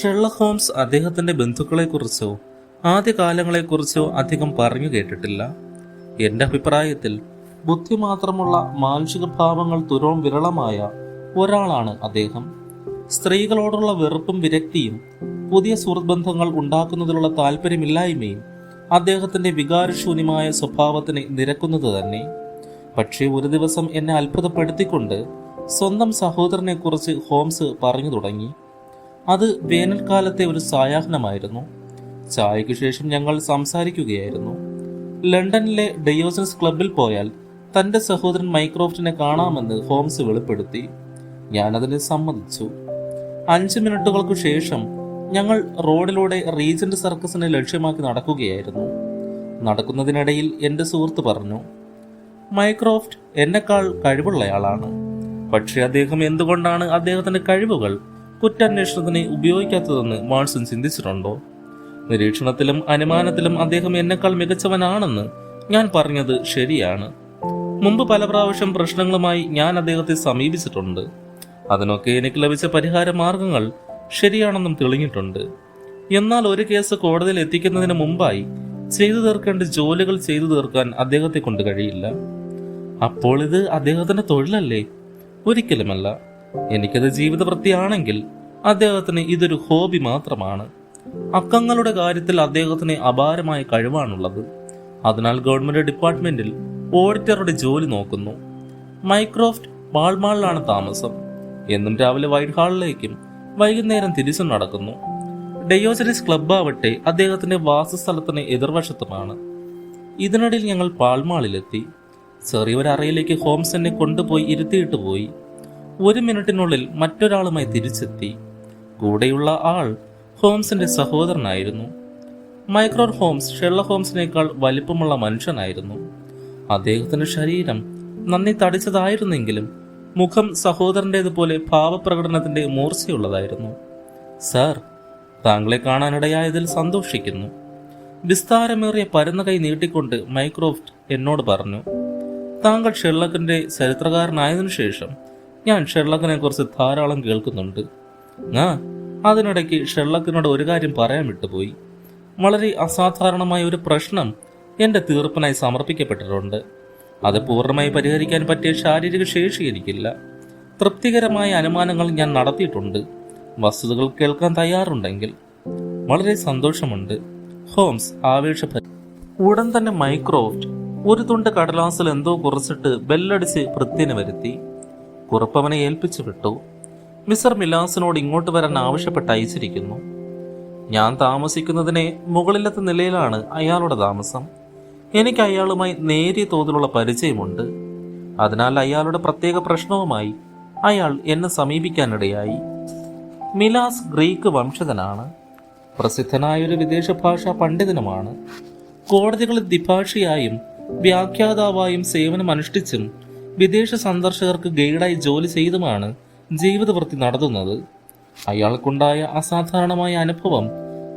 Sherlock Holmes അദ്ദേഹത്തിന്റെ ബന്ധുക്കളെക്കുറിച്ചോ ആദ്യകാലങ്ങളെക്കുറിച്ചോ അധികം പറഞ്ഞു കേട്ടിട്ടില്ല. എന്റെ അഭിപ്രായത്തിൽ ബുദ്ധി മാത്രമുള്ള മാനുഷിക ഭാവങ്ങൾ തുലോം വിരളമായ ഒരാളാണ് അദ്ദേഹം. സ്ത്രീകളോടുള്ള വെറുപ്പും വിരക്തിയും പുതിയ സുഹൃത്ബന്ധങ്ങൾ ഉണ്ടാക്കുന്നതിലുള്ള താല്പര്യമില്ലായ്മയും അദ്ദേഹത്തിന്റെ വികാരശൂന്യമായ സ്വഭാവത്തിന് നിരക്കുന്നത് തന്നെ. പക്ഷേ ഒരു ദിവസം എന്നെ അത്ഭുതപ്പെടുത്തിക്കൊണ്ട് സ്വന്തം സഹോദരനെ കുറിച്ച് ഹോംസ് പറഞ്ഞു തുടങ്ങി. അത് വേനൽക്കാലത്തെ ഒരു സായാഹ്നമായിരുന്നു. ചായയ്ക്ക് ശേഷം ഞങ്ങൾ സംസാരിക്കുകയായിരുന്നു. ലണ്ടനിലെ ഡയോജൻസ് ക്ലബിൽ പോയാൽ തന്റെ സഹോദരൻ മൈക്രോഫ്റ്റിനെ കാണാമെന്ന് ഹോംസ് വെളിപ്പെടുത്തി. ഞാനതിന് സമ്മതിച്ചു. 5 മിനിറ്റുകൾക്കു ശേഷം ഞങ്ങൾ റോഡിലൂടെ റീജന്റ് സർക്കസിനെ ലക്ഷ്യമാക്കി നടക്കുകയായിരുന്നു. നടക്കുന്നതിനിടയിൽ എന്റെ സുഹൃത്ത് പറഞ്ഞു, മൈക്രോഫ്റ്റ് എന്നെക്കാൾ കഴിവുള്ളയാളാണ്. പക്ഷെ അദ്ദേഹം എന്തുകൊണ്ടാണ് അദ്ദേഹത്തിന്റെ കഴിവുകൾ കുറ്റാന്വേഷണത്തിന് ഉപയോഗിക്കാത്തതെന്ന് മാൾസൺ ചിന്തിച്ചിട്ടുണ്ടോ? നിരീക്ഷണത്തിലും അനുമാനത്തിലും അദ്ദേഹം എന്നെക്കാൾ മികച്ചവനാണെന്ന് ഞാൻ പറഞ്ഞത് ശരിയാണ്. മുമ്പ് പല പ്രാവശ്യം പ്രശ്നങ്ങളുമായി ഞാൻ അദ്ദേഹത്തെ സമീപിച്ചിട്ടുണ്ട്. അതിനൊക്കെ എനിക്ക് ലഭിച്ച പരിഹാര മാർഗങ്ങൾ ശരിയാണെന്നും തെളിഞ്ഞിട്ടുണ്ട്. എന്നാൽ ഒരു കേസ് കോടതിയിൽ എത്തിക്കുന്നതിന് മുമ്പായി ചെയ്തു തീർക്കേണ്ട ജോലികൾ ചെയ്തു തീർക്കാൻ അദ്ദേഹത്തെ കൊണ്ട് കഴിയില്ല. അപ്പോൾ ഇത് അദ്ദേഹത്തിന്റെ തൊഴിലല്ലേ? ഒരിക്കലുമല്ല. എനിക്കത് ജീവിതവൃത്തിയാണെങ്കിൽ അദ്ദേഹത്തിന് ഇതൊരു ഹോബി മാത്രമാണ്. അക്കങ്ങളുടെ കാര്യത്തിൽ അദ്ദേഹത്തിന് അപാരമായ കഴിവാണുള്ളത്. അതിനാൽ ഗവൺമെന്റ് ഡിപ്പാർട്ട്മെന്റിൽ ഓഡിറ്ററുടെ ജോലി നോക്കുന്നു. മൈക്രോഫ്റ്റ് പാൾമാളിലാണ് താമസം. എന്നും രാവിലെ വൈറ്റ് ഹാളിലേക്കും വൈകുന്നേരം തിരിച്ചും നടക്കുന്നു. ഡയോജനീസ് ക്ലബ് ആവട്ടെ അദ്ദേഹത്തിന്റെ വാസസ്ഥലത്തിന് എതിർവശത്തുമാണ്. ഇതിനിടയിൽ ഞങ്ങൾ പാൾമാളിലെത്തി. ചെറിയൊരറയിലേക്ക് ഹോംസ് എന്നെ കൊണ്ടുപോയി ഇരുത്തിയിട്ട് പോയി. 1 മിനിറ്റിനുള്ളിൽ മറ്റൊരാളുമായി തിരിച്ചെത്തി. കൂടെയുള്ള ആൾ ഹോംസിന്റെ സഹോദരനായിരുന്നു. മൈക്രോ ഹോംസ് ഷെർലക് ഹോംസിനേക്കാൾ വലിപ്പമുള്ള മനുഷ്യനായിരുന്നു. അദ്ദേഹത്തിന്റെ ശരീരം നന്ദി തടിച്ചതായിരുന്നെങ്കിലും മുഖം സഹോദരൻ്റേതുപോലെ ഭാവപ്രകടനത്തിന്റെ മൂർച്ചയുള്ളതായിരുന്നു. സാർ, താങ്കളെ കാണാനിടയായതിൽ സന്തോഷിക്കുന്നു. വിസ്താരമേറിയ പരന്ന കൈ നീട്ടിക്കൊണ്ട് മൈക്രോഫ്റ്റ് എന്നോട് പറഞ്ഞു. താങ്കൾ ഷെർലക്കിന്റെ ചരിത്രകാരനായതിനു ശേഷം ഞാൻ ഷെർലക്കിനെ കുറിച്ച് ധാരാളം കേൾക്കുന്നുണ്ട്. അതിനിടയ്ക്ക് ഷെർലക്കിനോട് ഒരു കാര്യം പറയാൻ വിട്ടുപോയി. വളരെ അസാധാരണമായ ഒരു പ്രശ്നം എന്റെ തീർപ്പിനായി സമർപ്പിക്കപ്പെട്ടിട്ടുണ്ട്. അത് പൂർണ്ണമായി പരിഹരിക്കാൻ പറ്റിയ ശാരീരിക ശേഷി എനിക്കില്ല. തൃപ്തികരമായ അനുമാനങ്ങൾ ഞാൻ നടത്തിയിട്ടുണ്ട്. വസ്തുതകൾ കേൾക്കാൻ തയ്യാറുണ്ടെങ്കിൽ. വളരെ സന്തോഷമുണ്ട്. ഹോംസ് ആവേശഭരിതനായി. ഉടൻ തന്നെ മൈക്രോഫ്റ്റ് ഒരു തുണ്ട് കടലാസിൽ എന്തോ കുറിച്ചിട്ട് ബെല്ലടിച്ച് ഭൃത്യന് വരുത്തി. കുറിപ്പവനെ ഏൽപ്പിച്ചു വിട്ടു. മിസ്റ്റർ മിലാസിനോട് ഇങ്ങോട്ട് വരാൻ ആവശ്യപ്പെട്ട് അയച്ചിരിക്കുന്നു. ഞാൻ താമസിക്കുന്നതിനെ മുകളിലത്തെ നിലയിലാണ് അയാളുടെ താമസം. എനിക്ക് അയാളുമായി നേരിയ തോതിലുള്ള പരിചയമുണ്ട്. അതിനാൽ അയാളുടെ പ്രത്യേക പ്രശ്നവുമായി അയാൾ എന്നെ സമീപിക്കാനിടയായി. മിലാസ് ഗ്രീക്ക് വംശജനാണ്. പ്രസിദ്ധനായൊരു വിദേശ ഭാഷാ പണ്ഡിതനുമാണ്. കോടതികളിൽ ദ്വിഭാഷിയായും വ്യാഖ്യാതാവായും സേവനം അനുഷ്ഠിച്ചും വിദേശ സന്ദർശകർക്ക് ഗൈഡായി ജോലി ചെയ്തുമാണ് ജീവിതവൃത്തി നടത്തുന്നത്. അയാൾക്കുണ്ടായ അസാധാരണമായ അനുഭവം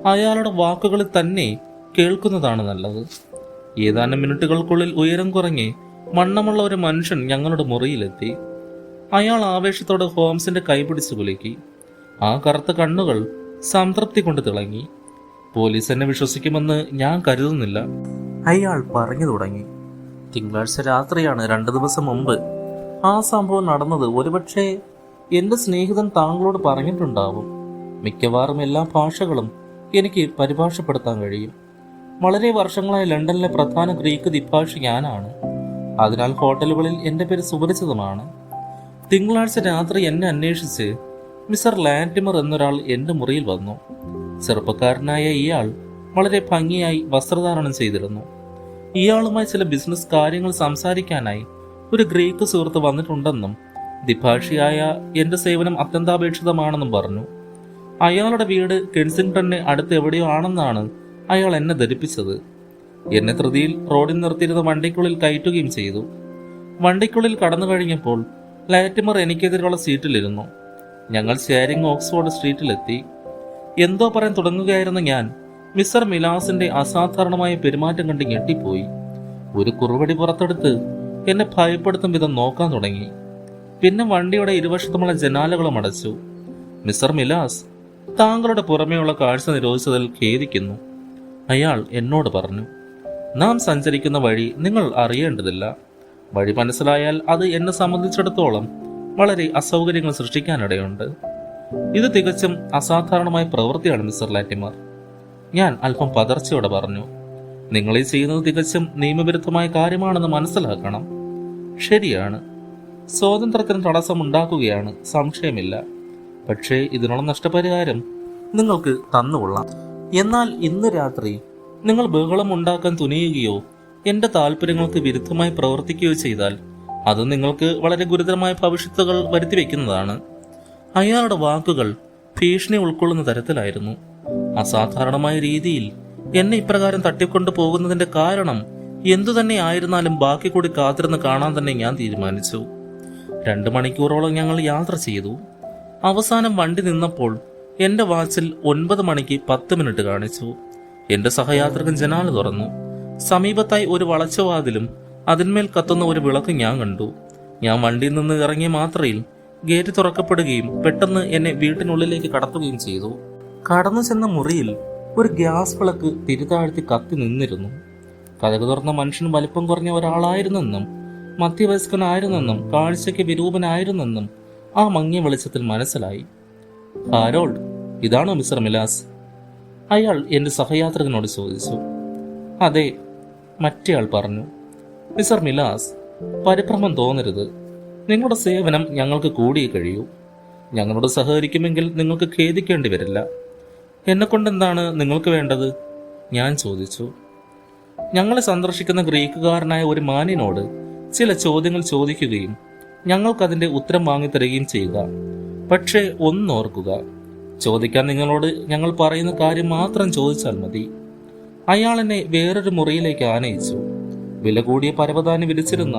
അയാളുടെ വാക്കുകളിൽ തന്നെ കേൾക്കുന്നതാണ് നല്ലത്. ഏതാനും മിനിറ്റുകൾക്കുള്ളിൽ ഉയരം കുറഞ്ഞ് മണ്ണമുള്ള ഒരു മനുഷ്യൻ ഞങ്ങളുടെ മുറിയിലെത്തി. അയാൾ ആവേശത്തോടെ ഹോംസിന്റെ കൈപിടിച്ചു കുലുക്കി. ആ കറുത്ത കണ്ണുകൾ സംതൃപ്തി കൊണ്ട് തിളങ്ങി. പോലീസ് എന്നെ വിശ്വസിക്കുമെന്ന് ഞാൻ കരുതുന്നില്ല, അയാൾ പറഞ്ഞു തുടങ്ങി. തിങ്കളാഴ്ച രാത്രിയാണ് 2 ദിവസം മുമ്പ് ആ സംഭവം നടന്നത്. ഒരുപക്ഷെ എന്റെ സ്നേഹിതൻ താങ്കളോട് പറഞ്ഞിട്ടുണ്ടാവും. മിക്കവാറും എല്ലാ ഭാഷകളും എനിക്ക് പരിഭാഷപ്പെടുത്താൻ കഴിയും. വളരെ വർഷങ്ങളായി ലണ്ടനിലെ പ്രധാന ഗ്രീക്ക് ദ്വിഭാഷി ഞാനാണ്. അതിനാൽ ഹോട്ടലുകളിൽ എന്റെ പേര് സുപരിചിതമാണ്. തിങ്കളാഴ്ച രാത്രി എന്നെ അന്വേഷിച്ച് മിസ്റ്റർ ലാറ്റിമർ എന്നൊരാൾ എന്റെ മുറിയിൽ വന്നു. ചെറുപ്പക്കാരനായ ഇയാൾ വളരെ ഭംഗിയായി വസ്ത്രധാരണം ചെയ്തിരുന്നു. ഇയാളുമായി ചില ബിസിനസ് കാര്യങ്ങൾ സംസാരിക്കാനായി ഒരു ഗ്രീക്ക് സുഹൃത്ത് വന്നിട്ടുണ്ടെന്നും ദ്വിഭാഷിയായ എന്റെ സേവനം അത്യന്താപേക്ഷിതമാണെന്നും പറഞ്ഞു. അയാളുടെ വീട് കെൻസിംഗ്ടണിന് അടുത്ത് എവിടെയോ ആണെന്നാണ് അയാൾ എന്നെ ധരിപ്പിച്ചത്. എന്നെ ധൃതിയിൽ റോഡിൽ നിർത്തിയിരുന്ന വണ്ടിക്കുള്ളിൽ കയറ്റുകയും ചെയ്തു. വണ്ടിക്കുള്ളിൽ കടന്നു കഴിഞ്ഞപ്പോൾ ലാറ്റിമർ എനിക്കെതിരെയുള്ള സീറ്റിലിരുന്നു. ഞങ്ങൾ ഷെയറിംഗ് ഓക്സ്ഫോർഡ് സ്ട്രീറ്റിലെത്തി. എന്തോ പറയാൻ തുടങ്ങുകയായിരുന്ന ഞാൻ മിസ്റ്റർ മിലാസിന്റെ അസാധാരണമായ പെരുമാറ്റം കണ്ട് ഞെട്ടിപ്പോയി. ഒരു കുറുവടി പുറത്തെടുത്ത് എന്നെ ഭയപ്പെടുത്തും വിധം നോക്കാൻ തുടങ്ങി. പിന്നെ വണ്ടിയുടെ ഇരുവശത്തുമുള്ള ജനാലകളും അടച്ചു. മിസ്റ്റർ മിലാസ്, താങ്കളുടെ പുറമേയുള്ള കാഴ്ച നിരോധിച്ചതിൽ ഖേദിക്കുന്നു. അയാൾ എന്നോട് പറഞ്ഞു. നാം സഞ്ചരിക്കുന്ന വഴി നിങ്ങൾ അറിയേണ്ടതില്ല. വഴി മനസ്സിലായാൽ അത് എന്നെ സംബന്ധിച്ചിടത്തോളം വളരെ അസൗകര്യങ്ങൾ സൃഷ്ടിക്കാനിടയുണ്ട്. ഇത് തികച്ചും അസാധാരണമായ പ്രവൃത്തിയാണ് മിസ്റ്റർ ലാറ്റിമർ. ഞാൻ അല്പം പതർച്ചയോടെ പറഞ്ഞു. നിങ്ങളീ ചെയ്യുന്നത് തികച്ചും നിയമവിരുദ്ധമായ കാര്യമാണെന്ന് മനസ്സിലാക്കണം. ശരിയാണ്, സ്വാതന്ത്ര്യത്തിന് തടസ്സമുണ്ടാക്കുകയാണ്, സംശയമില്ല. പക്ഷേ ഇതിനുള്ള നഷ്ടപരിഹാരം നിങ്ങൾക്ക് തന്നുകൊള്ളാം. എന്നാൽ ഇന്ന് രാത്രി നിങ്ങൾ ബഹളം ഉണ്ടാക്കാൻ തുനിയുകയോ എന്റെ താല്പര്യങ്ങൾക്ക് വിരുദ്ധമായി പ്രവർത്തിക്കുകയോ ചെയ്താൽ അത് നിങ്ങൾക്ക് വളരെ ഗുരുതരമായ ഭവിഷ്യത്തുകൾ വരുത്തിവെക്കുന്നതാണ്. അയാളുടെ വാക്കുകൾ ഭീഷണി ഉൾക്കൊള്ളുന്ന തരത്തിലായിരുന്നു. അസാധാരണമായ രീതിയിൽ എന്നെ ഇപ്രകാരം തട്ടിക്കൊണ്ടു പോകുന്നതിന്റെ കാരണം എന്തു തന്നെ ആയിരുന്നാലും ബാക്കി കൂടി കാത്തിരുന്ന് കാണാൻ തന്നെ ഞാൻ തീരുമാനിച്ചു. 2 മണിക്കൂറോളം ഞങ്ങൾ യാത്ര ചെയ്തു. അവസാനം വണ്ടി നിന്നപ്പോൾ എന്റെ വാച്ചിൽ 9 മണിക്ക് 10 മിനിറ്റ് കാണിച്ചു. എന്റെ സഹയാത്രികൻ ജനാല തുറന്നു. സമീപത്തായി ഒരു വളച്ചവാതിലും അതിന്മേൽ കത്തുന്ന ഒരു വിളക്ക് ഞാൻ കണ്ടു. ഞാൻ വണ്ടിയിൽ നിന്ന് ഇറങ്ങിയ മാത്രയിൽ ഗേറ്റ് തുറക്കപ്പെടുകയും പെട്ടെന്ന് എന്നെ വീട്ടിനുള്ളിലേക്ക് കടത്തുകയും ചെയ്തു. കടന്നു ചെന്ന മുറിയിൽ ഒരു ഗ്യാസ് വിളക്ക് തിരിതാഴ്ത്തി കത്തി നിന്നിരുന്നു. കതക് തുറന്ന മനുഷ്യൻ വലിപ്പം കുറഞ്ഞ ഒരാളായിരുന്നെന്നും മധ്യവയസ്കനായിരുന്നെന്നും കാഴ്ചയ്ക്ക് വിരൂപനായിരുന്നെന്നും ആ മങ്ങിയ വെളിച്ചത്തിൽ മനസ്സിലായി. ഹാരോൾഡ്, ഇതാണോ മിസ്റ്റർ മിലാസ്? അയാൾ എന്റെ സഹയാത്രികനോട് ചോദിച്ചു. അതെ, മറ്റേയാൾ പറഞ്ഞു. മിസ്റ്റർ മിലാസ്, പരിഭ്രമം തോന്നരുത്. നിങ്ങളുടെ സേവനം ഞങ്ങൾക്ക് കൂടിയേ കഴിയൂ. ഞങ്ങളോട് സഹകരിക്കുമെങ്കിൽ നിങ്ങൾക്ക് ഖേദിക്കേണ്ടി വരില്ല. എന്നെക്കൊണ്ടെന്താണ് നിങ്ങൾക്ക് വേണ്ടത്? ഞാൻ ചോദിച്ചു. ഞങ്ങളെ സന്ദർശിക്കുന്ന ഗ്രീക്കുകാരനായ ഒരു മാന്യനോട് ചില ചോദ്യങ്ങൾ ചോദിക്കുകയും ഞങ്ങൾക്കതിന്റെ ഉത്തരം വാങ്ങിത്തരികയും ചെയ്യുക. പക്ഷേ ഒന്നോർക്കുക, ചോദിക്കാൻ നിങ്ങളോട് ഞങ്ങൾ പറയുന്ന കാര്യം മാത്രം ചോദിച്ചാൽ മതി. അയാൾ എന്നെ വേറൊരു മുറിയിലേക്ക് ആനയിച്ചു. വില കൂടിയ പരവതാനി വിരിച്ചിരുന്ന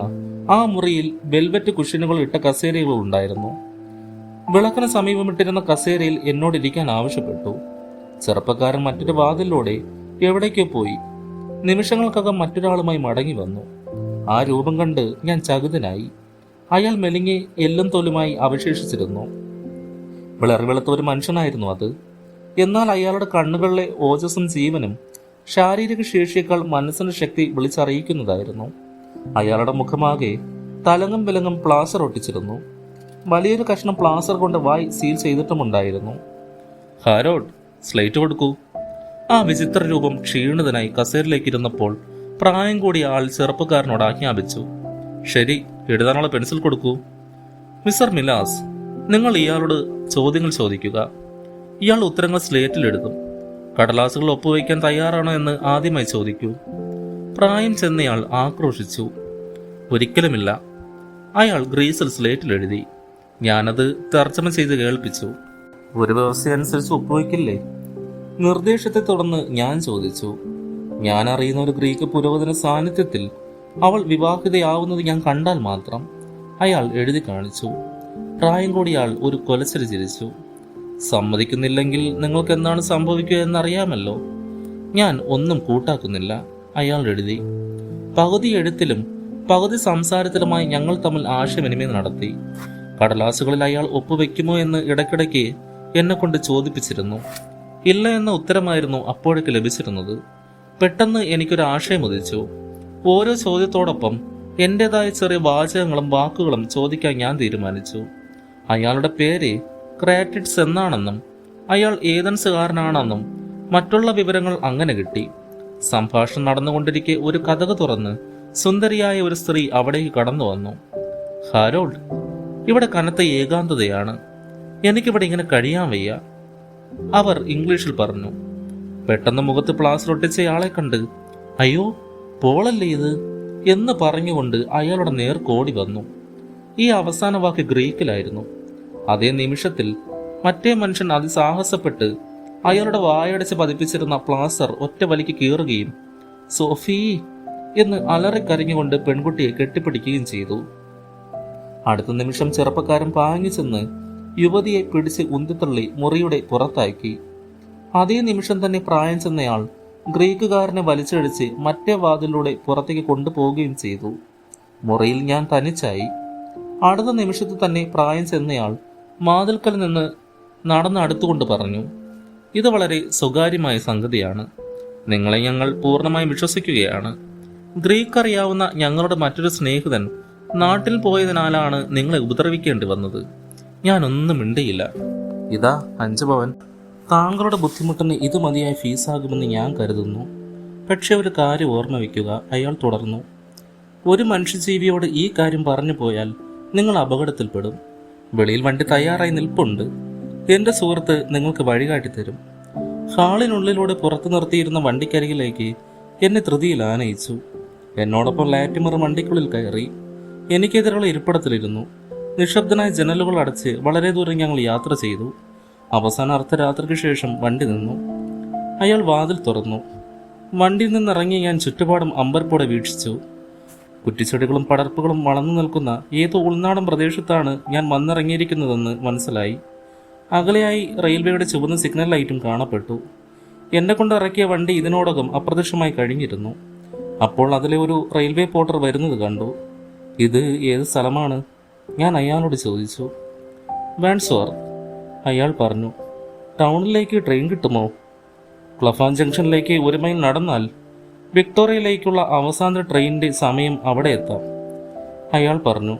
ആ മുറിയിൽ വെൽവെറ്റ് കുഷ്യനുകൾ ഇട്ട കസേരകൾ ഉണ്ടായിരുന്നു. വിളക്കിന് സമീപമിട്ടിരുന്ന കസേരയിൽ എന്നോടിരിക്കാൻ ആവശ്യപ്പെട്ടു. ചെറുപ്പക്കാരൻ മറ്റൊരു വാതിലൂടെ എവിടേക്കോ പോയി. നിമിഷങ്ങൾക്കകം മറ്റൊരാളുമായി മടങ്ങി വന്നു. ആ രൂപം കണ്ട് ഞാൻ ചകിതനായി. അയാൾ മെലിഞ്ഞ് എല്ലും തോലുമായി അവശേഷിച്ചിരുന്നു. വിളറിവെളുത്ത ഒരു മനുഷ്യനായിരുന്നു അത്. എന്നാൽ അയാളുടെ കണ്ണുകളിലെ ഓജസ്സും ജീവനും ശാരീരിക ശേഷിയേക്കാൾ മനസ്സിന്റെ ശക്തി വിളിച്ചറിയിക്കുന്നതായിരുന്നു. അയാളുടെ മുഖമാകെ തലങ്ങും വിലങ്ങും പ്ലാസ്റ്റർ ഒട്ടിച്ചിരുന്നു. വലിയൊരു കഷ്ണം പ്ലാസ്റ്റർ കൊണ്ട് വായി സീൽ ചെയ്തിട്ടുമുണ്ടായിരുന്നു. ഹാരോൾഡ്, സ്ലേറ്റ് കൊടുക്കൂ. ആ വിചിത്ര രൂപം ക്ഷീണിതനായി കസേരയിലേക്ക് ഇരുന്നപ്പോൾ പ്രായം കൂടിയ ആൾ ചെറുപ്പക്കാരനോട് ആജ്ഞാപിച്ചു. ശരി, എഴുതാനുള്ള പെൻസിൽ കൊടുക്കൂ. മിസ്റ്റർ മിലാസ്, നിങ്ങൾ ഇയാളോട് ചോദ്യങ്ങൾ ചോദിക്കുക. ഇയാൾ ഉത്തരങ്ങൾ സ്ലേറ്റിൽ എഴുതും. കടലാസുകൾ ഒപ്പുവയ്ക്കാൻ തയ്യാറാണോ എന്ന് ആദ്യമായി ചോദിക്കൂ. പ്രായം ചെന്നയാൾ ആക്രോശിച്ചു. ഒരിക്കലുമില്ല. അയാൾ ഗ്രീസിൽ സ്ലേറ്റിൽ എഴുതി. ഞാനത് തർജ്ജമ ചെയ്ത് കേൾപ്പിച്ചു. ഒരു വ്യവസ്ഥയനുസരിച്ച് ഒപ്പുവയ്ക്കില്ലേ? നിർദ്ദേശത്തെ തുടർന്ന് ഞാൻ ചോദിച്ചു. ഞാൻ അറിയുന്ന ഒരു ഗ്രീക്ക് പുരോഹിതന്റെ സാന്നിധ്യത്തിൽ അവൾ വിവാഹിതയാവുന്നത് ഞാൻ കണ്ടാൽ മാത്രം. അയാൾ എഴുതി കാണിച്ചു. പ്രായം കൂടിയാൾ ഒരു കൊലച്ചരി ചിരിച്ചു. സമ്മതിക്കുന്നില്ലെങ്കിൽ നിങ്ങൾക്ക് എന്താണ് സംഭവിക്കുക എന്നറിയാമല്ലോ. ഞാൻ ഒന്നും കൂട്ടാക്കുന്നില്ല. അയാൾ എഴുതി. പകുതി എഴുത്തിലും പകുതി സംസാരത്തിലുമായി ഞങ്ങൾ തമ്മിൽ ആശയവിനിമയം നടത്തി. കടലാസുകളിൽ അയാൾ ഒപ്പുവെക്കുമോ എന്ന് ഇടയ്ക്കിടയ്ക്ക് എന്നെ കൊണ്ട് ചോദിപ്പിച്ചിരുന്നു. ഇല്ല എന്ന ഉത്തരമായിരുന്നു അപ്പോഴേക്ക് ലഭിച്ചിരുന്നത്. പെട്ടെന്ന് എനിക്കൊരു ആശയം ഉദിച്ചു. ഓരോ ചോദ്യത്തോടൊപ്പം എന്റേതായ ചെറിയ വാചകങ്ങളും വാക്കുകളും ചോദിക്കാൻ ഞാൻ തീരുമാനിച്ചു. അയാളുടെ പേര് ക്രാറ്റിഡ്സ് എന്നാണെന്നും അയാൾ ഏതൻസുകാരനാണെന്നും മറ്റുള്ള വിവരങ്ങൾ അങ്ങനെ കിട്ടി. സംഭാഷണം നടന്നുകൊണ്ടിരിക്കെ ഒരു കതക് തുറന്ന് സുന്ദരിയായ ഒരു സ്ത്രീ അവിടേക്ക് കടന്നു വന്നു. ഹാരോൾഡ്, ഇവിടെ കനത്ത ഏകാന്തതയാണ്. എനിക്കിവിടെ ഇങ്ങനെ കഴിയാൻ വയ്യ, അവർ ഇംഗ്ലീഷിൽ പറഞ്ഞു. പെട്ടെന്ന് മുഖത്ത് പ്ലാസ്റ്റർ ഒട്ടിച്ചയാളെ കണ്ട് അയ്യോ പോളല്ലേ ഇത് എന്ന് പറഞ്ഞുകൊണ്ട് അയാളുടെ നേർക്കോടി വന്നു. ഈ അവസാന വാക്ക് ഗ്രീക്കിലായിരുന്നു. അതേ നിമിഷത്തിൽ മറ്റേ മനുഷ്യൻ അതിസാഹസപ്പെട്ട് അയാളുടെ വായടച്ച് പതിപ്പിച്ചിരുന്ന പ്ലാസ്റ്റർ ഒറ്റ വലിക്ക് കീറുകയും സോഫി എന്ന് അലറിക്കരഞ്ഞുകൊണ്ട് പെൺകുട്ടിയെ കെട്ടിപ്പിടിക്കുകയും ചെയ്തു. അടുത്ത നിമിഷം ചെറുപ്പക്കാരൻ പാഞ്ഞു ചെന്ന് യുവതിയെ പിടിച്ച് ഉന്തിത്തള്ളി മുറിയുടെ പുറത്താക്കി. അതേ നിമിഷം തന്നെ പ്രായം ചെന്നയാൾ ഗ്രീക്കുകാരനെ വലിച്ചടിച്ച് മറ്റേ വാതിലൂടെ പുറത്തേക്ക് കൊണ്ടുപോവുകയും ചെയ്തു. മുറിയിൽ ഞാൻ തനിച്ചായി. അടുത്ത നിമിഷത്തിൽ തന്നെ പ്രായം ചെന്നയാൾ വാതിൽക്കൽ നിന്ന് നടന്ന് അടുത്തുകൊണ്ട് പറഞ്ഞു, ഇത് വളരെ സ്വകാര്യമായ സംഗതിയാണ്. നിങ്ങളെ ഞങ്ങൾ പൂർണ്ണമായും വിശ്വസിക്കുകയാണ്. ഗ്രീക്ക് അറിയാവുന്ന ഞങ്ങളുടെ മറ്റൊരു സ്നേഹിതൻ നാട്ടിൽ പോയതിനാലാണ് നിങ്ങളെ ഉപദ്രവിക്കേണ്ടി വന്നത്. ഞാനൊന്നും മിണ്ടിയില്ല. ഇതാ 5 പവൻ. താങ്കളുടെ ബുദ്ധിമുട്ടിന് ഇത് മതിയായ ഫീസാകുമെന്ന് ഞാൻ കരുതുന്നു. പക്ഷെ ഒരു കാര്യം ഓർമ്മ വയ്ക്കുക, അയാൾ തുടർന്നു. ഒരു മനുഷ്യജീവിയോട് ഈ കാര്യം പറഞ്ഞു പോയാൽ നിങ്ങൾ അപകടത്തിൽപ്പെടും. വെളിയിൽ വണ്ടി തയ്യാറായി നിൽപ്പുണ്ട്. എൻ്റെ സുഹൃത്ത് നിങ്ങൾക്ക് വഴികാട്ടിത്തരും. ഹാളിനുള്ളിലൂടെ പുറത്തു നിർത്തിയിരുന്ന വണ്ടിക്കരികിലേക്ക് എന്നെ ധൃതിയിൽ ആനയിച്ചു. എന്നോടൊപ്പം ലാറ്റിമർ വണ്ടിക്കുള്ളിൽ കയറി. എനിക്കെതിരെയുള്ള ഇരിപ്പിടത്തിലിരുന്നു. നിശബ്ദനായ ജനലുകൾ അടച്ച് വളരെ ദൂരം ഞങ്ങൾ യാത്ര ചെയ്തു. അവസാന അർദ്ധരാത്രിക്ക് ശേഷം വണ്ടി നിന്നു. അയാൾ വാതിൽ തുറന്നു. വണ്ടിയിൽ നിന്നിറങ്ങി ഞാൻ ചുറ്റുപാടും അമ്പരപ്പോടെ വീക്ഷിച്ചു. കുറ്റിച്ചെടികളും പടർപ്പുകളും വളർന്നു നിൽക്കുന്ന ഏതോ ഉൾനാടൻ പ്രദേശത്താണ് ഞാൻ വന്നിറങ്ങിയിരിക്കുന്നതെന്ന് മനസ്സിലായി. അകലെയായി റെയിൽവേയുടെ ചുവന്ന സിഗ്നൽ ലൈറ്റും കാണപ്പെട്ടു. എന്നെ കൊണ്ട് ഇറക്കിയ വണ്ടി ഇതിനോടകം അപ്രത്യക്ഷമായി കഴിഞ്ഞിരുന്നു. അപ്പോൾ അതിലെ ഒരു റെയിൽവേ പോർട്ടർ വരുന്നത് കണ്ടു. ഇത് ഏത് സ്ഥലമാണ്? ഞാൻ അയാളോട് ചോദിച്ചു. വാൻസ്വർത്ത്, അയാൾ പറഞ്ഞു. ടൗണിലേക്ക് ട്രെയിൻ കിട്ടുമോ? ക്ലഫാൻ ജംഗ്ഷനിലേക്ക് 1 മൈൽ നടന്നാൽ വിക്ടോറിയയിലേക്കുള്ള അവസാന ട്രെയിനിൻ്റെ സമയം അവിടെ എത്താം, അയാൾ പറഞ്ഞു.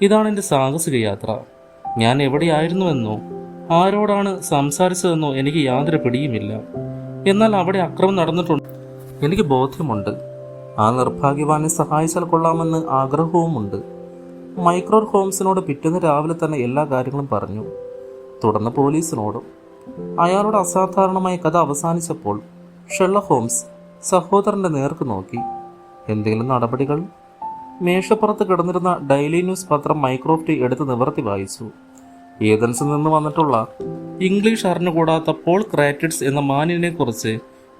ഇതാണ് എൻ്റെ സാഹസിക യാത്ര. ഞാൻ എവിടെയായിരുന്നുവെന്നോ ആരോടാണ് സംസാരിച്ചതെന്നോ എനിക്ക് യാതൊരു പിടിയുമില്ല. എന്നാൽ അവിടെ അക്രമം നടന്നിട്ടുണ്ട് എനിക്ക് ബോധ്യമുണ്ട്. ആ നിർഭാഗ്യവാനെ സഹായിച്ചാൽ കൊള്ളാമെന്ന് ആഗ്രഹവുമുണ്ട്. മൈക്രോ ഹോംസിനോട് പിറ്റേന്ന് രാവിലെ തന്നെ എല്ലാ കാര്യങ്ങളും പറഞ്ഞു. തുടർന്ന് പോലീസിനോടും. അയാളുടെ അസാധാരണമായ കഥ അവസാനിച്ചപ്പോൾ ഷെർലക് ഹോംസ് സഹോദരൻ്റെ നേർക്ക് നോക്കി. എന്തെങ്കിലും നടപടികൾ? മേശപ്പുറത്ത് കിടന്നിരുന്ന ഡെയിലി ന്യൂസ് പത്രം മൈക്രോഫ്റ്റ് എടുത്ത് നിവർത്തി വായിച്ചു. ഏതൻസിൽ നിന്ന് വന്നിട്ടുള്ള ഇംഗ്ലീഷ് അറിഞ്ഞുകൂടാത്ത പോൾ ക്രാറ്റിറ്റ്സ് എന്ന മാന്യനെക്കുറിച്ച്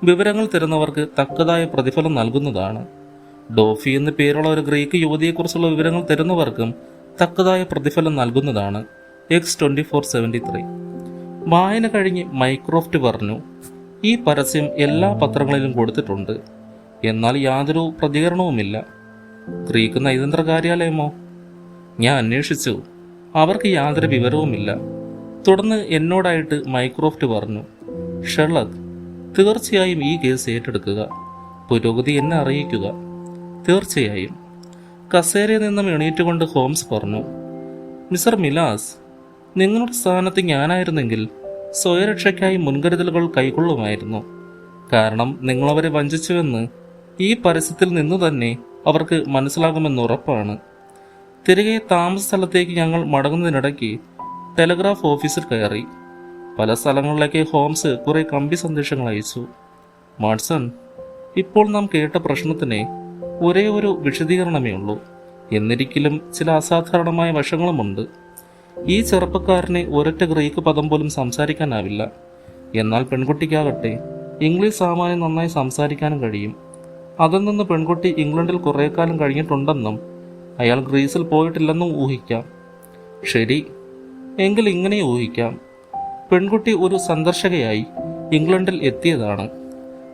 വിവരങ്ങൾ തരുന്നവർക്ക് തക്കതായ പ്രതിഫലം നൽകുന്നതാണ്. ഡോഫി എന്ന് പേരുള്ള ഒരു ഗ്രീക്ക് യുവതിയെക്കുറിച്ചുള്ള വിവരങ്ങൾ തരുന്നവർക്കും തക്കതായ പ്രതിഫലം നൽകുന്നതാണ്. X2473. വായന കഴിഞ്ഞ് മൈക്രോഫ്റ്റ് പറഞ്ഞു. ഈ പരസ്യം എല്ലാ പത്രങ്ങളിലും കൊടുത്തിട്ടുണ്ട്. എന്നാൽ യാതൊരു പ്രതികരണവുമില്ല. ഗ്രീക്ക് നയതന്ത്ര കാര്യാലയമോ? ഞാൻ അന്വേഷിച്ചു. അവർക്ക് യാതൊരു വിവരവുമില്ല. തുടർന്ന് എന്നോടായിട്ട് മൈക്രോഫ്റ്റ് പറഞ്ഞു. ഷെർലക്, തീർച്ചയായും ഈ കേസ് ഏറ്റെടുക്കുക. പുരോഗതി എന്നെ അറിയിക്കുക. തീർച്ചയായും. കസേരയിൽ നിന്നും എണീറ്റുകൊണ്ട് ഹോംസ് പറഞ്ഞു. മിസ്റ്റർ മിലാസ്, നിങ്ങളുടെ സ്ഥാനത്ത് ഞാനായിരുന്നെങ്കിൽ സ്വയരക്ഷയ്ക്കായി മുൻകരുതലുകൾ കൈക്കൊള്ളുമായിരുന്നു. കാരണം നിങ്ങളവരെ വഞ്ചിച്ചുവെന്ന് ഈ പരസ്യത്തിൽ നിന്നു തന്നെ അവർക്ക് മനസ്സിലാകുമെന്ന് ഉറപ്പാണ്. തിരികെ താമസ സ്ഥലത്തേക്ക് ഞങ്ങൾ മടങ്ങുന്നതിനിടയ്ക്ക് ടെലഗ്രാഫ് ഓഫീസിൽ കയറി. പല സ്ഥലങ്ങളിലേക്ക് ഹോംസ് കുറെ കമ്പി സന്ദേശങ്ങൾ അയച്ചു. വാട്സൺ, ഇപ്പോൾ നാം കേട്ട പ്രശ്നത്തിന് ഒരേ ഒരു വിശദീകരണമേ ഉള്ളൂ. എന്നിരിക്കലും ചില അസാധാരണമായ വശങ്ങളുമുണ്ട്. ഈ ചെറുപ്പക്കാരനെ ഒരൊറ്റ ഗ്രീക്ക് പദം പോലും സംസാരിക്കാനാവില്ല. എന്നാൽ പെൺകുട്ടിക്കാകട്ടെ ഇംഗ്ലീഷ് സാമാന്യം നന്നായി സംസാരിക്കാനും കഴിയും. അതിൽ നിന്ന് പെൺകുട്ടി ഇംഗ്ലണ്ടിൽ കുറേ കാലം കഴിഞ്ഞിട്ടുണ്ടെന്നും അയാൾ ഗ്രീസിൽ പോയിട്ടില്ലെന്നും ഊഹിക്കാം. ശരി, എങ്കിൽ ഇങ്ങനെ ഊഹിക്കാം. പെൺകുട്ടി ഒരു സന്ദർശകയായി ഇംഗ്ലണ്ടിൽ എത്തിയതാണ്.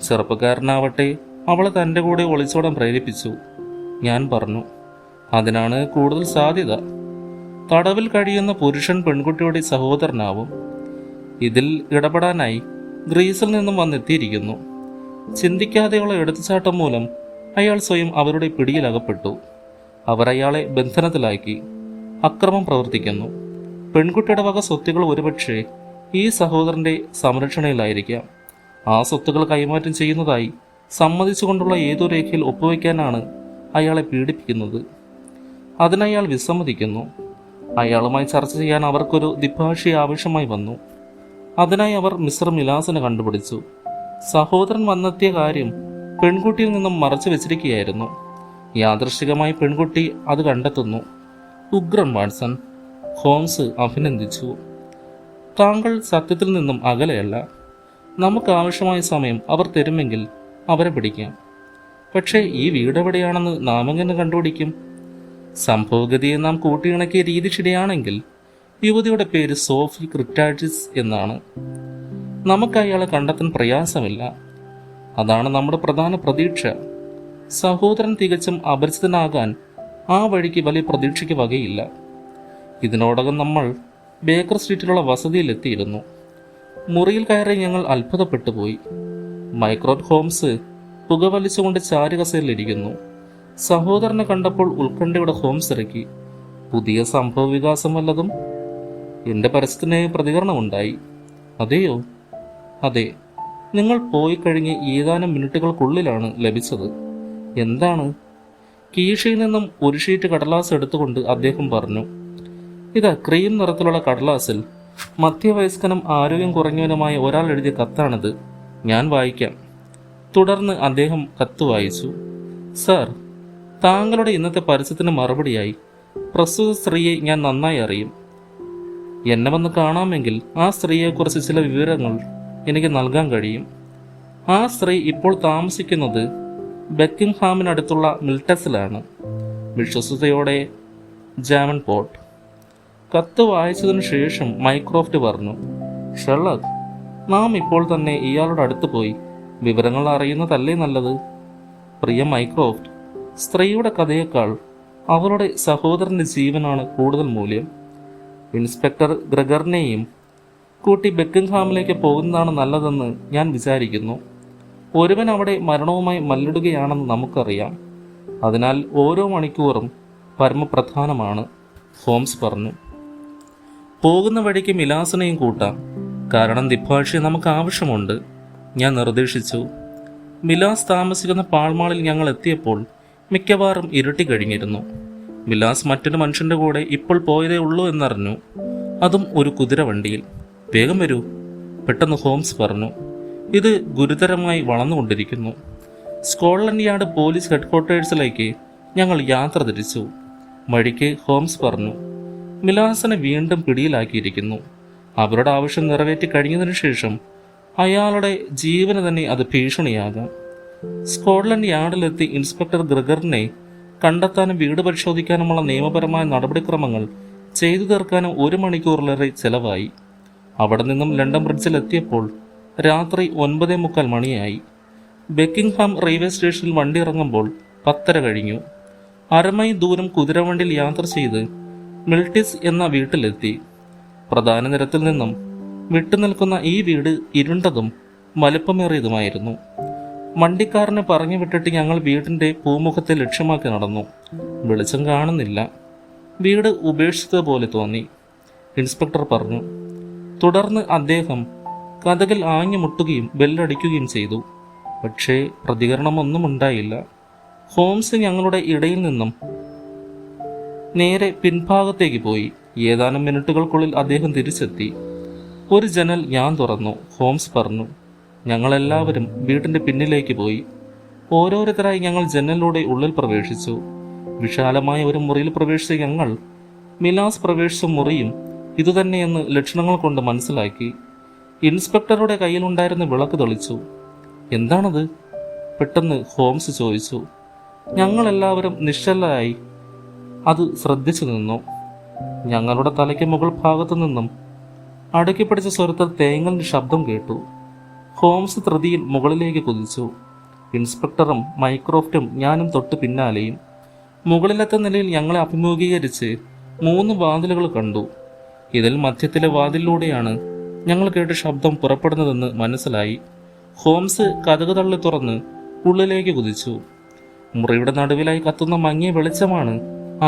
ചെറുപ്പക്കാരനാവട്ടെ അവളെ തൻ്റെ കൂടെ ഒളിച്ചോടാൻ പ്രേരിപ്പിച്ചു. ഞാൻ പറഞ്ഞു, അതിനാണ് കൂടുതൽ സാധ്യത. തടവിൽ കഴിയുന്ന പുരുഷൻ പെൺകുട്ടിയുടെ സഹോദരനാവും. ഇതിൽ ഇടപെടാനായി ഗ്രീസിൽ നിന്നും വന്നെത്തിയിരിക്കുന്നു. ചിന്തിക്കാതെയുള്ള എടുത്തുചാട്ടം മൂലം അയാൾ സ്വയം അവരുടെ പിടിയിലകപ്പെട്ടു. അവർ അയാളെ ബന്ധനത്തിലാക്കി. അക്രമം പ്രവർത്തിക്കുന്നു. പെൺകുട്ടിയുടെ വക സ്വത്തുകൾ ഒരുപക്ഷെ ഈ സഹോദരന്റെ സംരക്ഷണയിലായിരിക്കാം. ആ സ്വത്തുകൾ കൈമാറ്റം ചെയ്യുന്നതായി സമ്മതിച്ചുകൊണ്ടുള്ള ഏതോ രേഖയിൽ ഒപ്പുവെക്കാനാണ് അയാളെ പീഡിപ്പിക്കുന്നത്. അതിനയാൾ വിസമ്മതിക്കുന്നു. അയാളുമായി ചർച്ച ചെയ്യാൻ അവർക്കൊരു ദ്വിഭാഷി ആവശ്യമായി വന്നു. അതിനായി അവർ മിസ്റ്റർ മിലാസിനെ കണ്ടുപിടിച്ചു. സഹോദരൻ വന്നെത്തിയ കാര്യം പെൺകുട്ടിയിൽ നിന്നും മറച്ചു വെച്ചിരിക്കുകയായിരുന്നു. യാദൃശ്ചികമായി പെൺകുട്ടി അത് കണ്ടെത്തുന്നു. ഉഗ്രൻ വാട്സൺ, ഹോംസ് അഭിനന്ദിച്ചു. താങ്കൾ സത്യത്തിൽ നിന്നും അകലെയല്ല. നമുക്ക് ആവശ്യമായ സമയം അവർ തരുമെങ്കിൽ അവരെ പിടിക്കാം. പക്ഷേ ഈ വീടെവിടെയാണെന്ന് നാം എങ്ങനെ കണ്ടുപിടിക്കും? സംഭവഗതിയെ നാം കൂട്ടിയിണക്കിയ രീതി ശരിയാണെങ്കിൽ യുവതിയുടെ പേര് സോഫി ക്രിറ്റാറ്റിസ് എന്നാണ്. നമുക്ക് അയാളെ കണ്ടെത്താൻ പ്രയാസമില്ല. അതാണ് നമ്മുടെ പ്രധാന പ്രതീക്ഷ. സഹോദരൻ തികച്ചും അപരിചിതനാകാൻ ആ വഴിക്ക് വലിയ പ്രതീക്ഷയ്ക്ക് വകയില്ല. ഇതിനോടകം നമ്മൾ ബേക്കർ സ്ട്രീറ്റിലുള്ള വസതിയിലെത്തിയിരുന്നു. മുറിയിൽ കയറി ഞങ്ങൾ അത്ഭുതപ്പെട്ടു പോയി. മൈക്രോഡ് ഹോംസ് പുകവലിച്ചുകൊണ്ട് ചാരുകസയിലിരിക്കുന്നു. സഹോദരനെ കണ്ടപ്പോൾ ഉത്കണ്ഠയുടെ ഹോംസ് ഇറക്കി. പുതിയ സംഭവ വികാസം വല്ലതും? എന്റെ പരസ്യത്തിന് പ്രതികരണമുണ്ടായി. അതെയോ? അതെ, നിങ്ങൾ പോയി കഴിഞ്ഞ് ഏതാനും മിനിറ്റുകൾക്കുള്ളിലാണ് ലഭിച്ചത്. എന്താണ്? കീശയിൽ നിന്നും ഒരു ഷീറ്റ് കടലാസ് എടുത്തുകൊണ്ട് അദ്ദേഹം പറഞ്ഞു. ഇതാ ക്രീം നിറത്തിലുള്ള കടലാസിൽ മധ്യവയസ്കനും ആരോഗ്യം കുറഞ്ഞവനുമായ ഒരാൾ എഴുതിയ കത്താണിത്. ഞാൻ വായിക്കാം. തുടർന്ന് അദ്ദേഹം കത്ത് വായിച്ചു. സർ, താങ്കളുടെ ഇന്നത്തെ പരസ്യത്തിന് മറുപടിയായി പ്രസ്തുത സ്ത്രീയെ ഞാൻ നന്നായി അറിയും. എന്നെ വന്ന് കാണാമെങ്കിൽ ആ സ്ത്രീയെക്കുറിച്ച് ചില വിവരങ്ങൾ എനിക്ക് നൽകാൻ കഴിയും. ആ സ്ത്രീ ഇപ്പോൾ താമസിക്കുന്നത് ബക്കിംഗ്ഹാമിനടുത്തുള്ള മിൽട്ടസിലാണ്. വിശ്വസ്തയോടെ ജാമൻ പോട്ട്. കത്ത് വായിച്ചതിനു ശേഷം മൈക്രോഫ്റ്റ് പറഞ്ഞു. ഷെർലക്, നാം ഇപ്പോൾ തന്നെ ഇയാളുടെ അടുത്ത് പോയി വിവരങ്ങൾ അറിയുന്നതല്ലേ നല്ലത്? പ്രിയ മൈക്രോഫ്റ്റ്, സ്ത്രീയുടെ കഥയേക്കാൾ അവളുടെ സഹോദരന്റെ ജീവനാണ് കൂടുതൽ മൂല്യം. ഇൻസ്പെക്ടർ ഗ്രഗറിനെയും കൂട്ടി ബക്കിംഗ്ഹാമിലേക്ക് പോകുന്നതാണ് നല്ലതെന്ന് ഞാൻ വിചാരിക്കുന്നു. ഒരുവൻ അവിടെ മരണവുമായി മല്ലിടുകയാണെന്ന് നമുക്കറിയാം. അതിനാൽ ഓരോ മണിക്കൂറും പരമപ്രധാനമാണ്, ഹോംസ് പറഞ്ഞു. പോകുന്ന വഴിക്ക് മിലാസിനെയും കൂട്ടാം, കാരണം ദിഭാഷയെ നമുക്ക് ആവശ്യമുണ്ട്, ഞാൻ നിർദ്ദേശിച്ചു. മിലാസ് താമസിക്കുന്ന പാൾമാളിൽ ഞങ്ങൾ എത്തിയപ്പോൾ മിക്കവാറും ഇരുട്ടി കഴിഞ്ഞിരുന്നു. മിലാസ് മറ്റൊരു മനുഷ്യന്റെ കൂടെ ഇപ്പോൾ പോയതേ ഉള്ളൂ എന്നറിഞ്ഞു, അതും ഒരു കുതിരവണ്ടിയിൽ. വേഗം വരൂ, പെട്ടെന്ന് ഹോംസ് പറഞ്ഞു. ഇത് ഗുരുതരമായി വളർന്നുകൊണ്ടിരിക്കുന്നു. സ്കോട്ട്ലൻഡ് യാർഡ് പോലീസ് ഹെഡ്ക്വാർട്ടേഴ്സിലേക്ക് ഞങ്ങൾ യാത്ര തിരിച്ചു. വഴിക്ക് ഹോംസ് പറഞ്ഞു, മിലാസിനെ വീണ്ടും പിടിയിലാക്കിയിരിക്കുന്നു. അവരുടെ ആവശ്യം നിറവേറ്റി കഴിഞ്ഞതിനു ശേഷം അയാളുടെ ജീവന് തന്നെ അത് ഭീഷണിയാകാം. സ്കോട്ട്ലൻഡ് യാർഡിലെത്തി ഇൻസ്പെക്ടർ ഗ്രഗറിനെ കണ്ടെത്താനും വീട് പരിശോധിക്കാനുമുള്ള നിയമപരമായ നടപടിക്രമങ്ങൾ ചെയ്തു തീർക്കാനും 1 മണിക്കൂറിലേറെ ചെലവായി. അവിടെ നിന്നും ലണ്ടൻ ബ്രിഡ്ജിലെത്തിയപ്പോൾ രാത്രി 9:45 മണിയായി. ബക്കിംഗ്ഹാം റെയിൽവേ സ്റ്റേഷനിൽ വണ്ടി ഇറങ്ങുമ്പോൾ 10:30 കഴിഞ്ഞു. അരമൈൽ ദൂരം കുതിരവണ്ടിയിൽ യാത്ര ചെയ്ത് മിൽട്ടിസ് എന്ന വീട്ടിലെത്തി. പ്രധാന നിരത്തിൽ നിന്നും വിട്ടുനിൽക്കുന്ന ഈ വീട് ഇരുണ്ടതും വലിപ്പമേറിയതുമായിരുന്നു. വണ്ടിക്കാരനെ പറഞ്ഞു വിട്ടിട്ട് ഞങ്ങൾ വീടിന്റെ പൂമുഖത്തെ ലക്ഷ്യമാക്കി നടന്നു. വെളിച്ചം കാണുന്നില്ല. വീട് ഉപേക്ഷിച്ചതുപോലെ തോന്നി, ഇൻസ്പെക്ടർ പറഞ്ഞു. തുടർന്ന് അദ്ദേഹം കതകിൽ ആഞ്ഞു മുട്ടുകയും ബെല്ലടിക്കുകയും ചെയ്തു. പക്ഷേ പ്രതികരണമൊന്നും ഉണ്ടായില്ല. ഹോംസ് ഞങ്ങളുടെ ഇടയിൽ നിന്നും നേരെ പിൻഭാഗത്തേക്ക് പോയി. ഏതാനും മിനിറ്റുകൾക്കുള്ളിൽ അദ്ദേഹം തിരിച്ചെത്തി. ഒരു ജനൽ ഞാൻ തുറന്നു, ഹോംസ് പറഞ്ഞു. ഞങ്ങളെല്ലാവരും വീടിന്റെ പിന്നിലേക്ക് പോയി. ഓരോരുത്തരായി ഞങ്ങൾ ജനലിലൂടെ ഉള്ളിൽ പ്രവേശിച്ചു. വിശാലമായ ഒരു മുറിയിൽ പ്രവേശിച്ച ഞങ്ങൾ മിലാസ് പ്രവേശിച്ച മുറിയും ഇതുതന്നെയെന്ന് ലക്ഷണങ്ങൾ കൊണ്ട് മനസ്സിലാക്കി. ഇൻസ്പെക്ടറുടെ കയ്യിലുണ്ടായിരുന്ന വിളക്ക് തെളിച്ചു. എന്താണത്? പെട്ടെന്ന് ഹോംസ് ചോദിച്ചു. ഞങ്ങളെല്ലാവരും നിശ്ചലരായി അത് ശ്രദ്ധിച്ചു നിന്നു. ഞങ്ങളുടെ തലയ്ക്ക് മുകൾ ഭാഗത്തു നിന്നും അടുക്കിപ്പിടിച്ച സ്വരത്തിൽ തേങ്ങലിന്റെ ശബ്ദം കേട്ടു. ഹോംസ് ധൃതിയിൽ മുകളിലേക്ക് കുതിച്ചു. ഇൻസ്പെക്ടറും മൈക്രോഫ്റ്റും ഞാനും തൊട്ട് പിന്നാലെയും. മുകളിലത്തെ നിലയിൽ ഞങ്ങളെ അഭിമുഖീകരിച്ച് 3 വാതിലുകൾ കണ്ടു. ഇതിൽ മധ്യത്തിലെ വാതിലിലൂടെയാണ് ഞങ്ങൾ കേട്ട ശബ്ദം പുറപ്പെടുന്നതെന്ന് മനസ്സിലായി. ഹോംസ് കതക് തള്ളി തുറന്ന് ഉള്ളിലേക്ക് കുതിച്ചു. മുറിയുടെ നടുവിലായി കത്തുന്ന മങ്ങിയ വെളിച്ചമാണ്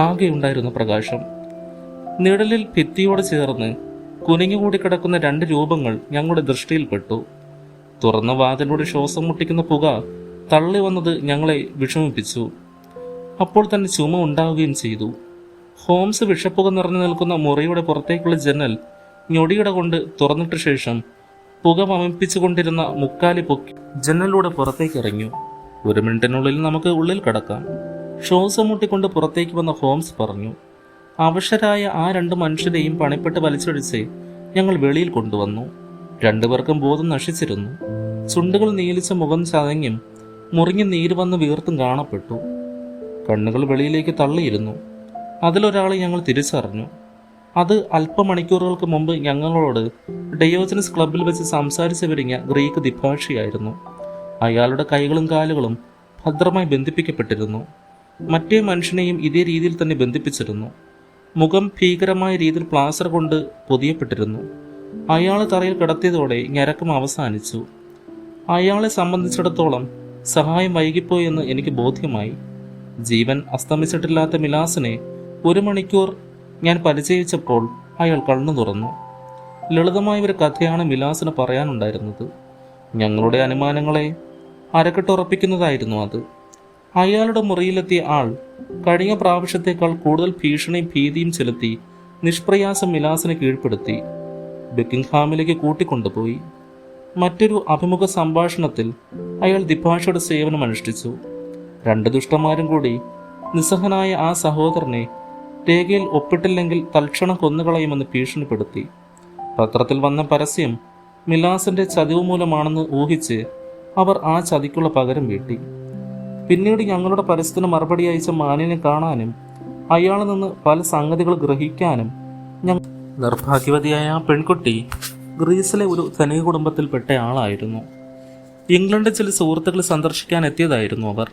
ആകെ ഉണ്ടായിരുന്ന പ്രകാശം. നിഴലിൽ ഭിത്തിയോട് ചേർന്ന് കുനിഞ്ഞുകൂടി കിടക്കുന്ന 2 രൂപങ്ങൾ ഞങ്ങളുടെ ദൃഷ്ടിയിൽപ്പെട്ടു. തുറന്ന വാതിലൂടെ ശ്വാസം മുട്ടിക്കുന്ന പുക തള്ളി വന്നത് ഞങ്ങളെ വിഷമിപ്പിച്ചു. അപ്പോൾ തന്നെ ചുമ ഉണ്ടാവുകയും ചെയ്തു. ഹോംസ് വിഷപ്പുക നിറഞ്ഞു നിൽക്കുന്ന മുറിയുടെ പുറത്തേക്കുള്ള ജനൽ ഞൊടിയിട കൊണ്ട് തുറന്നിട്ട ശേഷം പുക വമിപ്പിച്ചുകൊണ്ടിരുന്ന മുക്കാലി പൊക്കി ജനലിലൂടെ പുറത്തേക്ക് ഇറങ്ങി. 1 മിനിറ്റിനുള്ളിൽ നമുക്ക് ഉള്ളിൽ കടക്കാം, ശ്വാസം മുട്ടിക്കൊണ്ട് പുറത്തേക്ക് വന്ന ഹോംസ് പറഞ്ഞു. അവശരായ ആ 2 മനുഷ്യരെയും പണിപ്പെട്ട് വലിച്ചൊഴിച്ച് ഞങ്ങൾ വെളിയിൽ കൊണ്ടുവന്നു. 2 പേർക്കും ബോധം നശിച്ചിരുന്നു. ചുണ്ടുകൾ നീലിച്ച മുഖം ചതഞ്ഞും മുറിഞ്ഞ് നീര് വന്ന് വീർത്തും കാണപ്പെട്ടു. കണ്ണുകൾ വെളിയിലേക്ക് തള്ളിയിരുന്നു. അതിലൊരാളെ ഞങ്ങൾ തിരിച്ചറിഞ്ഞു. അത് അല്പമണിക്കൂറുകൾക്ക് മുമ്പ് ഞങ്ങളോട് ഡയോജനസ് ക്ലബിൽ വെച്ച് സംസാരിച്ചു വരിഞ്ഞ ഗ്രീക്ക് ദിഭാഷിയായിരുന്നു. അയാളുടെ കൈകളും കാലുകളും ഭദ്രമായി ബന്ധിപ്പിക്കപ്പെട്ടിരുന്നു. മറ്റേ മനുഷ്യനെയും ഇതേ രീതിയിൽ തന്നെ ബന്ധിപ്പിച്ചിരുന്നു. മുഖം ഭീകരമായ രീതിയിൽ പ്ലാസ്റ്റർ കൊണ്ട് പൊതിയപ്പെട്ടിരുന്നു. അയാളെ തറയിൽ കിടത്തിയതോടെ ഞരക്കം അവസാനിച്ചു. അയാളെ സംബന്ധിച്ചിടത്തോളം സഹായം വൈകിപ്പോയെന്ന് എനിക്ക് ബോധ്യമായി. ജീവൻ അസ്തമിച്ചിട്ടില്ലാത്ത മിലാസിനെ 1 മണിക്കൂർ ഞാൻ പരിചയിച്ചപ്പോൾ അയാൾ കണ്ണു തുറന്നു. ലളിതമായ ഒരു കഥയാണ് മിലാസിന് പറയാനുണ്ടായിരുന്നത്. ഞങ്ങളുടെ അനുമാനങ്ങളെ അരക്കെട്ടുറപ്പിക്കുന്നതായിരുന്നു അത്. അയാളുടെ മുറിയിലെത്തിയ ആൾ കഴിഞ്ഞ പ്രാവശ്യത്തേക്കാൾ കൂടുതൽ ഭീഷണിയും ഭീതിയും ചെലുത്തി നിഷ്പ്രയാസം മിലാസിനെ കീഴ്പ്പെടുത്തി ബക്കിംഗ്ഹാമിലേക്ക് കൂട്ടിക്കൊണ്ടുപോയി. മറ്റൊരു അഭിമുഖ സംഭാഷണത്തിൽ അയാൾ ദിഭാഷയുടെ സേവനം അനുഷ്ഠിച്ചു. 2 ദുഷ്ടന്മാരും കൂടി നിസ്സഹനായ ആ സഹോദരനെ രേഖയിൽ ഒപ്പിട്ടില്ലെങ്കിൽ തൽക്ഷണം കൊന്നുകളയുമെന്ന് ഭീഷണിപ്പെടുത്തി. പത്രത്തിൽ വന്ന പരസ്യം മിലാസിന്റെ ചതിവ് മൂലമാണെന്ന് ഊഹിച്ച് അവർ ആ ചതിക്കുള്ള പകരം വീട്ടി. പിന്നീട് ഞങ്ങളുടെ പരസ്യത്തിന് മറുപടി അയച്ച മാന്യനെ കാണാനും അയാളിൽ നിന്ന് പല സംഗതികൾ ഗ്രഹിക്കാനും നിർഭാഗ്യവതിയായ ആ പെൺകുട്ടി ഗ്രീസിലെ ഒരു ധനിക കുടുംബത്തിൽപ്പെട്ട ആളായിരുന്നു. ഇംഗ്ലണ്ടിൽ ചില സുഹൃത്തുക്കളെ സന്ദർശിക്കാൻ എത്തിയതായിരുന്നു അവർ.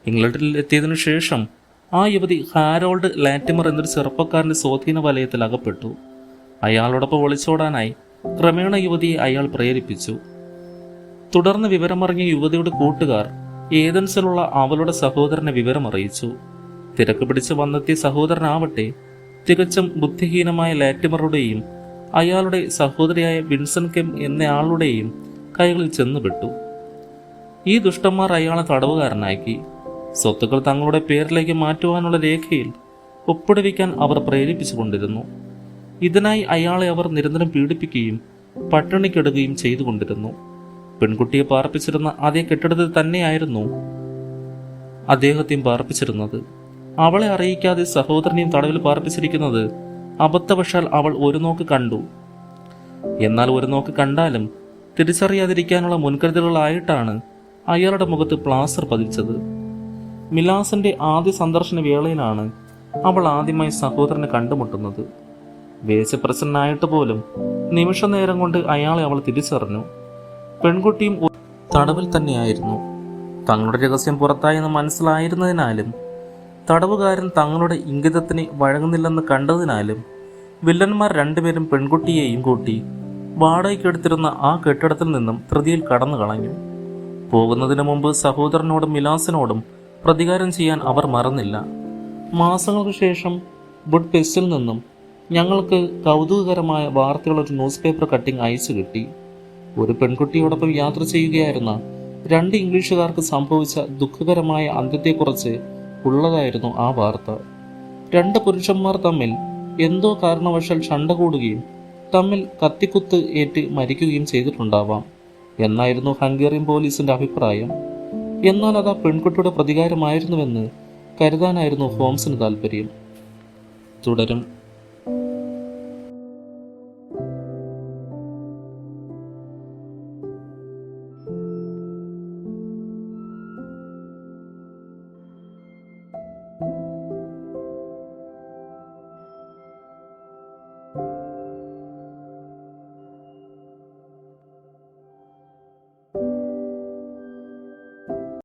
ഇംഗ്ലണ്ടിൽ എത്തിയതിനു ശേഷം ആ യുവതി ഹാരോൾഡ് ലാറ്റിമർ എന്നൊരു ചെറുപ്പക്കാരന്റെ സ്വാധീന വലയത്തിൽ അകപ്പെട്ടു. അയാളോടൊപ്പം ഒളിച്ചോടാനായി ക്രമേണ യുവതിയെ അയാൾ പ്രേരിപ്പിച്ചു. തുടർന്ന് വിവരമറിഞ്ഞ യുവതിയുടെ കൂട്ടുകാർ ഏതൻസിലുള്ള അവളുടെ സഹോദരനെ വിവരമറിയിച്ചു. തിരക്ക് പിടിച്ച് വന്നെത്തിയ സഹോദരനാവട്ടെ തികച്ചും ബുദ്ധിഹീനമായ ലാറ്റിമറുടെയും അയാളുടെ സഹോദരിയായ വിൻസെന്റ് കെം എന്നയാളുടെയും കൈകളിൽ ചെന്നുപെട്ടു. ഈ ദുഷ്ടന്മാർ അയാളെ തടവുകാരനാക്കി. സ്വത്തുക്കൾ തങ്ങളുടെ പേരിലേക്ക് മാറ്റുവാനുള്ള രേഖയിൽ ഒപ്പിടുവിക്കാൻ അവർ പ്രേരിപ്പിച്ചുകൊണ്ടിരുന്നു. ഇതിനായി അയാളെ അവർ നിരന്തരം പീഡിപ്പിക്കുകയും പട്ടിണിക്കിടുകയും ചെയ്തുകൊണ്ടിരുന്നു. പെൺകുട്ടിയെ പാർപ്പിച്ചിരുന്ന അതേ കെട്ടിടത്തിൽ തന്നെയായിരുന്നു അദ്ദേഹത്തെയും പാർപ്പിച്ചിരുന്നത്. അവളെ അറിയിക്കാതെ സഹോദരനെയും തടവിൽ പാർപ്പിച്ചിരിക്കുന്നത് അബദ്ധവശാൽ അവൾ ഒരു നോക്ക് കണ്ടു. എന്നാൽ ഒരു നോക്ക് കണ്ടാലും തിരിച്ചറിയാതിരിക്കാനുള്ള മുൻകരുതലുകളായിട്ടാണ് അയാളുടെ മുഖത്ത് പ്ലാസ്റ്റർ പതിച്ചത്. മിലാസിന്റെ ആദ്യ സന്ദർശന വേളയിലാണ് അവൾ ആദ്യമായി സഹോദരനെ കണ്ടുമുട്ടുന്നത്. വേശപ്രസന്നായിട്ട് പോലും നിമിഷ നേരം കൊണ്ട് അയാളെ അവൾ തിരിച്ചറിഞ്ഞു. പെൺകുട്ടിയും തടവിൽ തന്നെയായിരുന്നു. തങ്ങളുടെ രഹസ്യം പുറത്തായെന്ന് മനസ്സിലായിരുന്നതിനാലും തടവുകാരൻ തങ്ങളുടെ ഇംഗിതത്തിന് വഴങ്ങുന്നില്ലെന്ന് കണ്ടതിനാലും വില്ലന്മാർ 2 പേരും പെൺകുട്ടിയെയും കൂട്ടി വാടകയ്ക്കെടുത്തിരുന്ന ആ കെട്ടിടത്തിൽ നിന്നും ധൃതിയിൽ കടന്നു കളഞ്ഞു. പോകുന്നതിന് മുമ്പ് സഹോദരനോടും മിലാസിനോടും പ്രതികാരം ചെയ്യാൻ അവർ മറന്നില്ല. മാസങ്ങൾക്ക് ശേഷം ബുഡ്പെസ്റ്റിൽ നിന്നും ഞങ്ങൾക്ക് കൗതുകകരമായ വാർത്തകളൊരു ന്യൂസ് പേപ്പർ കട്ടിംഗ് അയച്ചു കിട്ടി. ഒരു പെൺകുട്ടിയോടൊപ്പം യാത്ര ചെയ്യുകയായിരുന്ന 2 ഇംഗ്ലീഷുകാർക്ക് സംഭവിച്ച ദുഃഖകരമായ അന്ത്യത്തെക്കുറിച്ച് ഉള്ളതായിരുന്നു ആ വാർത്ത. 2 പുരുഷന്മാർ തമ്മിൽ എന്തോ കാരണവശാൽ ചണ്ട കൂടുകയും തമ്മിൽ കത്തിക്കുത്ത് ഏറ്റ് മരിക്കുകയും ചെയ്തിട്ടുണ്ടാവാം എന്നായിരുന്നു ഹംഗേറിയൻ പോലീസിന്റെ അഭിപ്രായം. എന്നാൽ അത് ആ പെൺകുട്ടിയുടെ പ്രതികാരമായിരുന്നുവെന്ന് കരുതാനായിരുന്നു ഹോംസിന് താല്പര്യം. തുടരും.